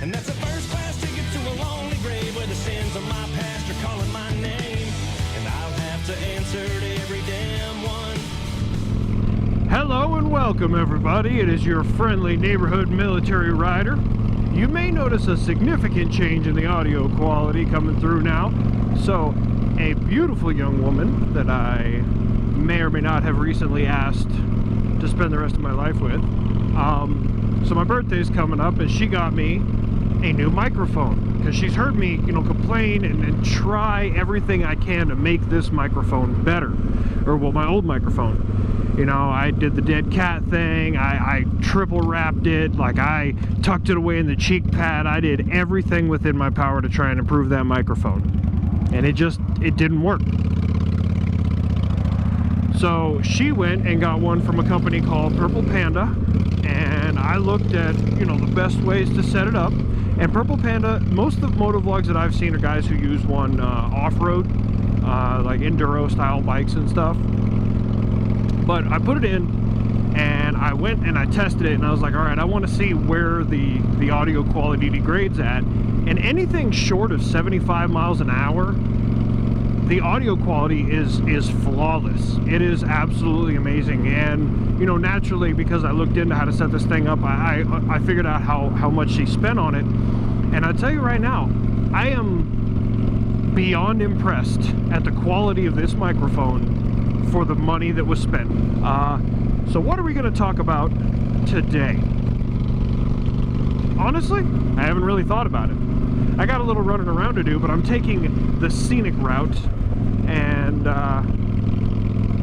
And that's a first class ticket to a lonely grave where the sins of my past are calling my name. And I'll have to answer to every damn one. Hello and welcome everybody. It is your friendly neighborhood military rider. You may notice a significant change in the audio quality coming through now. So, a beautiful young woman that I may or may not have recently asked to spend the rest of my life with. So my birthday's coming up and she got me a new microphone because she's heard me, complain and try everything I can to make this microphone better. Or, well, my old microphone. I did the dead cat thing, I triple wrapped it, like I tucked it away in the cheek pad. I did everything within my power to try and improve that microphone. And it didn't work. So she went and got one from a company called Purple Panda, and I looked at, the best ways to set it up. And Purple Panda, most of the motovlogs that I've seen are guys who use one off-road, like enduro style bikes and stuff. But I put it in and I went and I tested it and I was like, all right, I want to see where the audio quality degrades at. And anything short of 75 miles an hour, the audio quality is flawless. It is absolutely amazing. And, naturally, because I looked into how to set this thing up, I figured out how much she spent on it. And I'll tell you right now, I am beyond impressed at the quality of this microphone for the money that was spent. So what are we going to talk about today? Honestly, I haven't really thought about it. I got a little running around to do, but I'm taking the scenic route and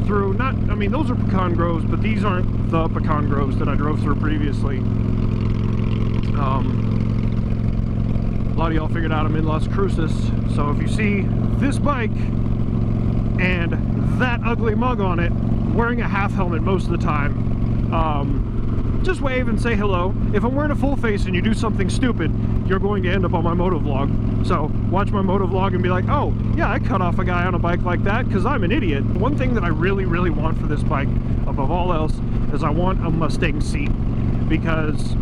through, those are pecan groves, but these aren't the pecan groves that I drove through previously. A lot of y'all figured out I'm in Las Cruces, so if you see this bike and that ugly mug on it, wearing a half helmet most of the time, just wave and say hello. If I'm wearing a full face and you do something stupid, you're going to end up on my motovlog. So watch my motovlog and be like, oh yeah, I cut off a guy on a bike like that because I'm an idiot. One thing that I really, really want for this bike, above all else, is I want a Mustang seat, because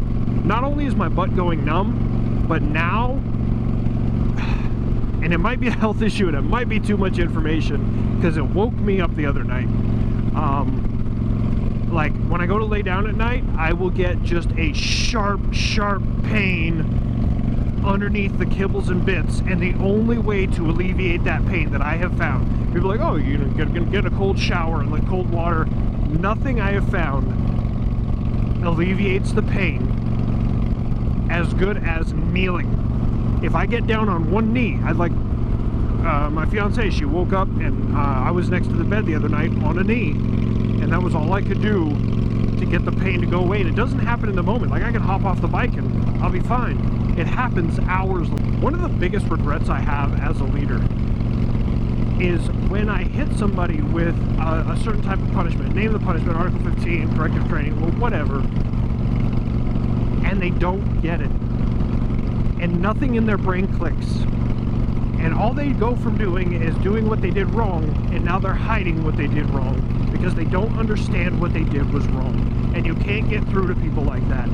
not only is my butt going numb, but now, and it might be a health issue and it might be too much information, because it woke me up the other night. Like when I go to lay down at night, I will get just a sharp pain underneath the kibbles and bits, and the only way to alleviate that pain that I have found, people are like, oh, you're gonna get a cold shower and like cold water. Nothing I have found alleviates the pain as good as kneeling. If I get down on one knee, I'd like, my fiance, she woke up and I was next to the bed the other night on a knee, and that was all I could do to get the pain to go away. And it doesn't happen in the moment. Like, I can hop off the bike and I'll be fine. It happens hours. One of the biggest regrets I have as a leader is when I hit somebody with a certain type of punishment, name the punishment, Article 15, corrective training, well, whatever, and they don't get it. And nothing in their brain clicks. And all they go from doing is doing what they did wrong, and now they're hiding what they did wrong because they don't understand what they did was wrong. And you can't get through to people like that.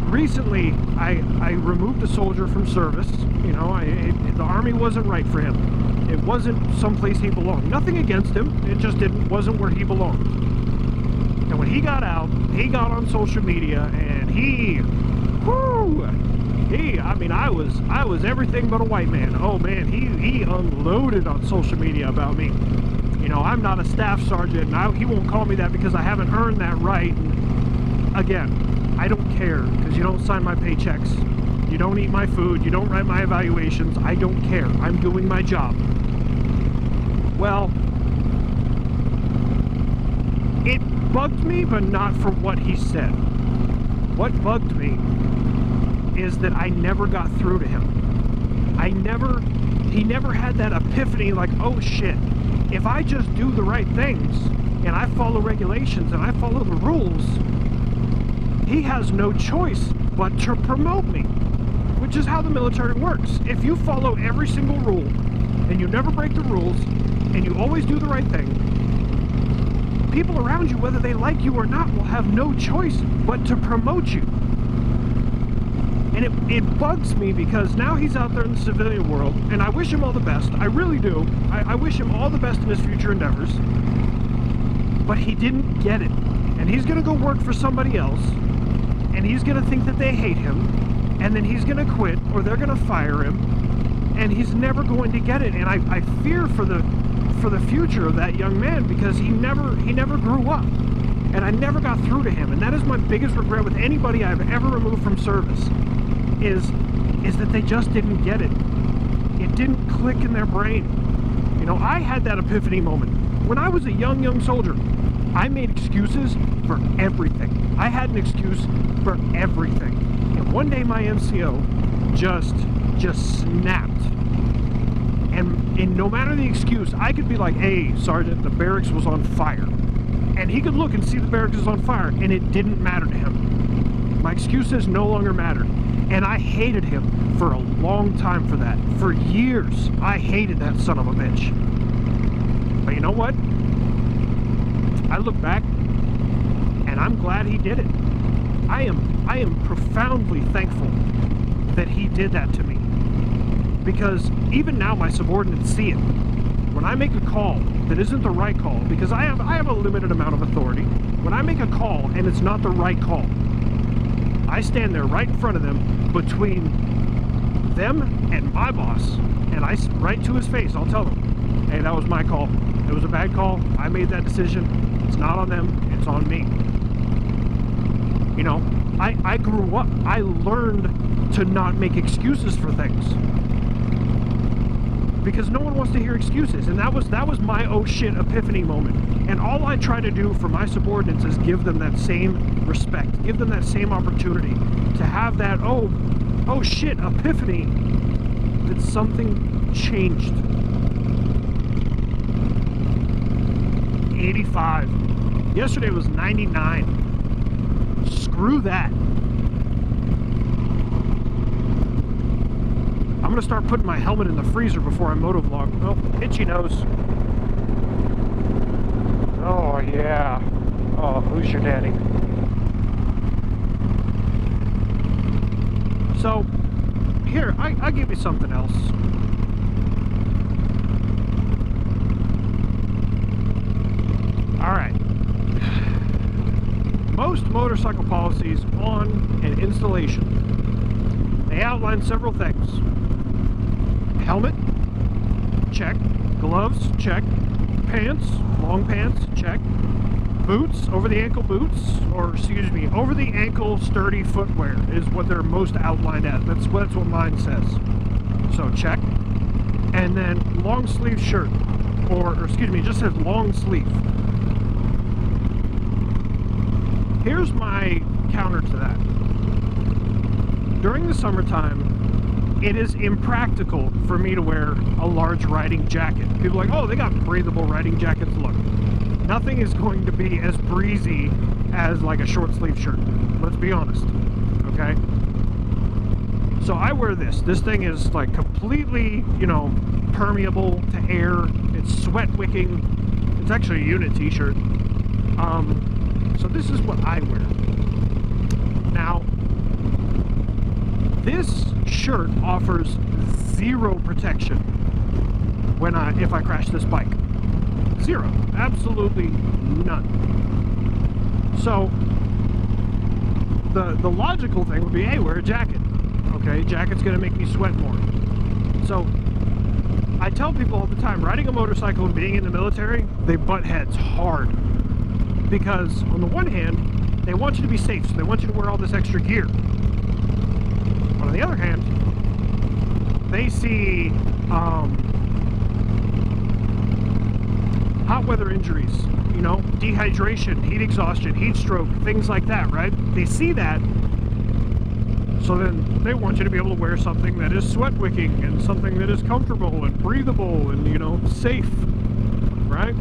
Recently, I removed a soldier from service. The Army wasn't right for him. It wasn't someplace he belonged. Nothing against him, it just wasn't where he belonged. And when he got out, he got on social media and I was everything but a white man. Oh man, he unloaded on social media about me. I'm not a staff sergeant, and he won't call me that because I haven't earned that right. And again, I don't care, because you don't sign my paychecks, you don't eat my food, you don't write my evaluations. I don't care. I'm doing my job. Well, it bugged me, but not for what he said. What bugged me is that I never got through to him. He never had that epiphany like, oh shit, if I just do the right things and I follow regulations and I follow the rules, he has no choice but to promote me, which is how the military works. If you follow every single rule and you never break the rules and you always do the right thing, people around you, whether they like you or not, will have no choice but to promote you. And it bugs me because now he's out there in the civilian world, and I wish him all the best. I really do. I wish him all the best in his future endeavors. But he didn't get it. And he's going to go work for somebody else, and he's going to think that they hate him, and then he's going to quit, or they're going to fire him, and he's never going to get it. And I fear for the future of that young man, because he never grew up. And I never got through to him. And that is my biggest regret with anybody I've ever removed from service, is that they just didn't get it. It didn't click in their brain. You know, I had that epiphany moment. When I was a young soldier, I made excuses for everything. I had an excuse for everything. And one day my NCO just snapped. And no matter the excuse, I could be like, hey, Sergeant, the barracks was on fire. And he could look and see the barracks was on fire, and it didn't matter to him. My excuses no longer mattered. And I hated him for a long time for that. For years, I hated that son of a bitch. But you know what? I look back, and I'm glad he did it. I am profoundly thankful that he did that to me. Because even now my subordinates see it. When I make a call that isn't the right call, because I have a limited amount of authority, when I make a call and it's not the right call, I stand there right in front of them, between them and my boss, and right to his face, I'll tell them, hey, that was my call. It was a bad call. I made that decision. It's not on them. It's on me. You know, I grew up. I learned to not make excuses for things. Because no one wants to hear excuses, and that was my oh shit epiphany moment. And all I try to do for my subordinates is give them that same respect, give them that same opportunity to have that oh shit epiphany that something changed. 85. Yesterday was 99. Screw that. I'm gonna start putting my helmet in the freezer before I motovlog. Oh, itchy nose. Oh yeah. Oh, who's your daddy? So, here, I'll give you something else. Alright. Most motorcycle policies on an installation, they outline several things. Helmet, check. Gloves, check. Pants, long pants, check. Boots, over the ankle boots, or excuse me, over the ankle sturdy footwear is what they're most outlined as. That's what mine says. So check. And then long sleeve shirt, or excuse me, it just says long sleeve. Here's my counter to that. During the summertime, it is impractical for me to wear a large riding jacket. People are like, oh, they got breathable riding jackets. Look, nothing is going to be as breezy as like a short sleeve shirt. Let's be honest, okay? So I wear this. This thing is like completely, you know, permeable to air. It's sweat wicking. It's actually a unit t-shirt. So this is what I wear. Now, this shirt offers zero protection if I crash this bike. Zero. Absolutely none. So the logical thing would be, hey, wear a jacket. Okay, jacket's gonna make me sweat more. So I tell people all the time, riding a motorcycle and being in the military, they butt heads hard. Because on the one hand, they want you to be safe, so they want you to wear all this extra gear. But on the other hand, they see hot weather injuries, you know, dehydration, heat exhaustion, heat stroke, things like that, right? They see that, so then they want you to be able to wear something that is sweat wicking and something that is comfortable and breathable and, you know, safe, right?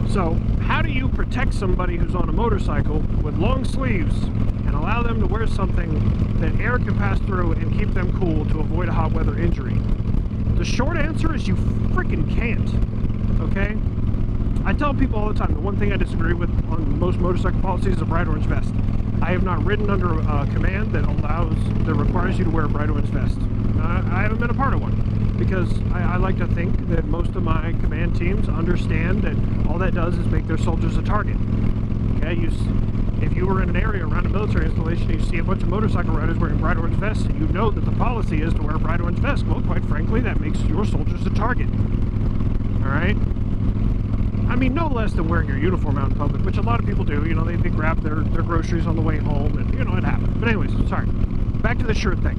So how do you protect somebody who's on a motorcycle with long sleeves and allow them to wear something that air can pass through and keep them cool to avoid a hot weather injury? The short answer is you freaking can't, okay? I tell people all the time, the one thing I disagree with on most motorcycle policies is a bright orange vest. I have not ridden under a command that requires you to wear a Bright Orange vest. I haven't been a part of one, because I like to think that most of my command teams understand that all that does is make their soldiers a target. Okay, if you were in an area around a military installation and you see a bunch of motorcycle riders wearing Bright Orange vests, and you know that the policy is to wear a Bright Orange vest, well, quite frankly, that makes your soldiers a target. Alright? I mean, no less than wearing your uniform out in public, which a lot of people do. You know, they grab their groceries on the way home, and, you know, it happens. But anyways, sorry. Back to the shirt thing.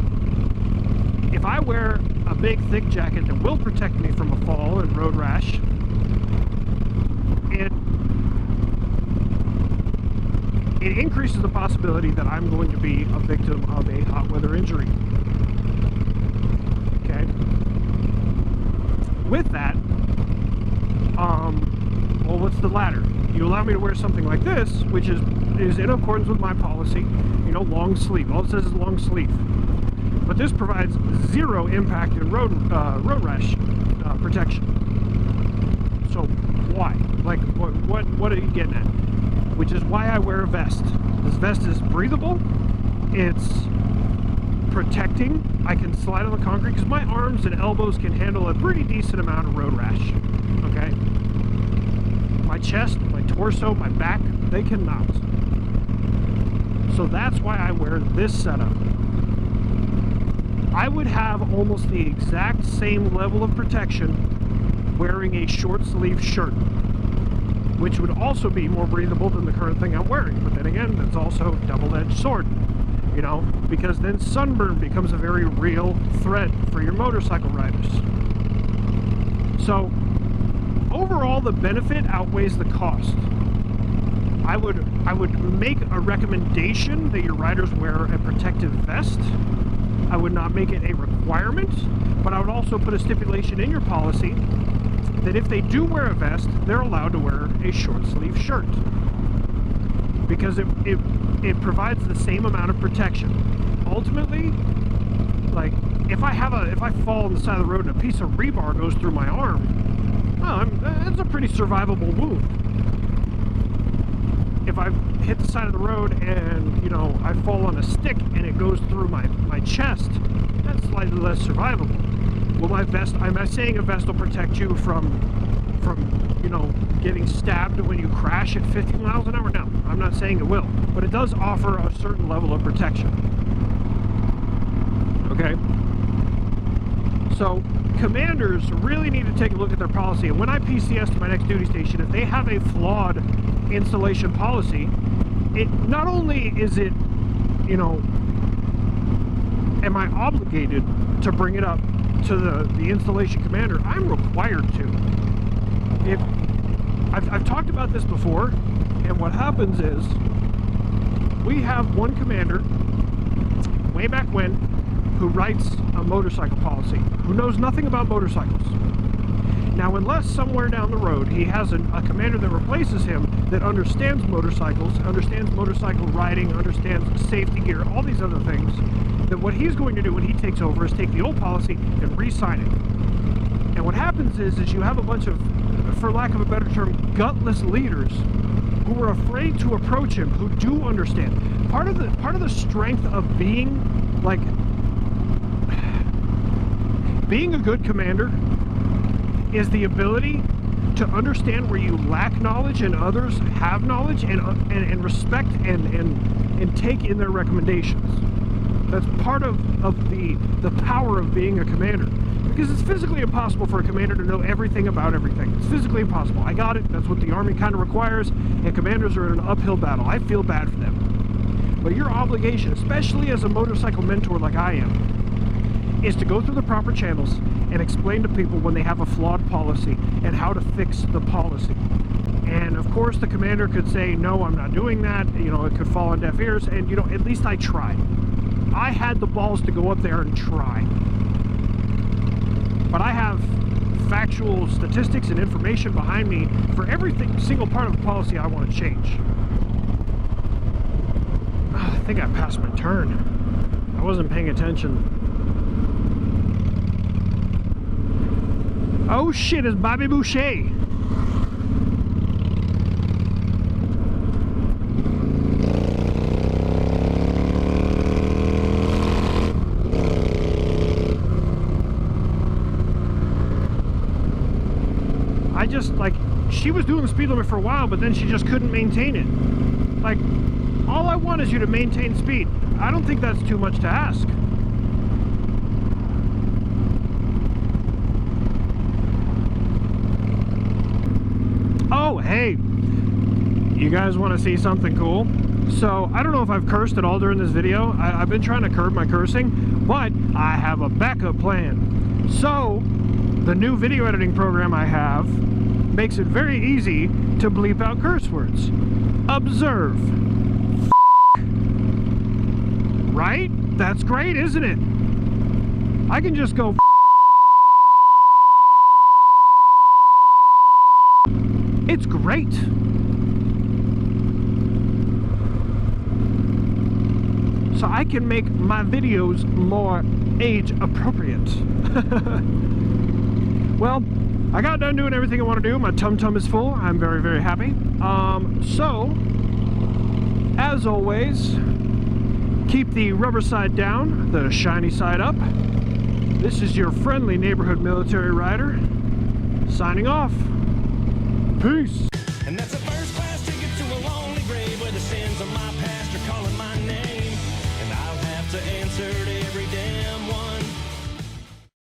If I wear a big, thick jacket that will protect me from a fall and road rash, it increases the possibility that I'm going to be a victim of a hot weather injury. Okay? With that, well, what's the latter? You allow me to wear something like this, which is in accordance with my policy, you know, long sleeve. All it says is long sleeve. But this provides zero impact in road rash protection. So why? Like, what are you getting at? Which is why I wear a vest. This vest is breathable. It's protecting. I can slide on the concrete because my arms and elbows can handle a pretty decent amount of road rash. Okay? My chest, my torso, my back, they cannot. So that's why I wear this setup. I would have almost the exact same level of protection wearing a short sleeve shirt, which would also be more breathable than the current thing I'm wearing. But then again, that's also a double-edged sword, you know, because then sunburn becomes a very real threat for your motorcycle riders. So overall, the benefit outweighs the cost. I would make a recommendation that your riders wear a protective vest. I would not make it a requirement, but I would also put a stipulation in your policy that if they do wear a vest, they're allowed to wear a short sleeve shirt, because it provides the same amount of protection. Ultimately, like, if I fall on the side of the road and a piece of rebar goes through my arm, well, that's a pretty survivable wound. If I hit the side of the road and, you know, I fall on a stick and it goes through my chest, that's slightly less survivable. Will my vest, am I saying a vest will protect you from, you know, getting stabbed when you crash at 50 miles an hour? No, I'm not saying it will, but it does offer a certain level of protection. Okay? So, commanders really need to take a look at their policy, and when I PCS to my next duty station, if they have a flawed installation policy, it not only is it, you know, am I obligated to bring it up to the installation commander, I'm required to. If I've talked about this before, and what happens is we have one commander way back when who writes a motorcycle policy, who knows nothing about motorcycles. Now, unless somewhere down the road he has a commander that replaces him that understands motorcycles, understands motorcycle riding, understands safety gear, all these other things, then what he's going to do when he takes over is take the old policy and re-sign it. And what happens is you have a bunch of, for lack of a better term, gutless leaders who are afraid to approach him, who do understand. Part of the strength of being a good commander is the ability to understand where you lack knowledge and others have knowledge, and respect and take in their recommendations. That's part of the power of being a commander. Because it's physically impossible for a commander to know everything about everything. It's physically impossible. I got it. That's what the Army kind of requires, and commanders are in an uphill battle. I feel bad for them. But your obligation, especially as a motorcycle mentor like I am, is to go through the proper channels and explain to people when they have a flawed policy and how to fix the policy. And of course the commander could say, no, I'm not doing that, you know, it could fall on deaf ears, and you know, at least I tried. I had the balls to go up there and try. But I have factual statistics and information behind me for every single part of the policy I want to change. I think I passed my turn. I wasn't paying attention. Oh shit, it's Bobby Boucher. just, like, she was doing the speed limit for a while, but then she just couldn't maintain it. Like, all I want is you to maintain speed. I don't think that's too much to ask. Oh, hey, you guys want to see something cool? So, I don't know if I've cursed at all during this video. I've been trying to curb my cursing, but I have a backup plan. So, the new video editing program I have makes it very easy to bleep out curse words. Observe. Right? That's great, isn't it? I can just go It's great. So I can make my videos more age appropriate. Well, I got done doing everything I want to do. My tum-tum is full. I'm very, very happy. So, as always, keep the rubber side down, the shiny side up. This is your friendly neighborhood military rider, signing off. Peace. And that's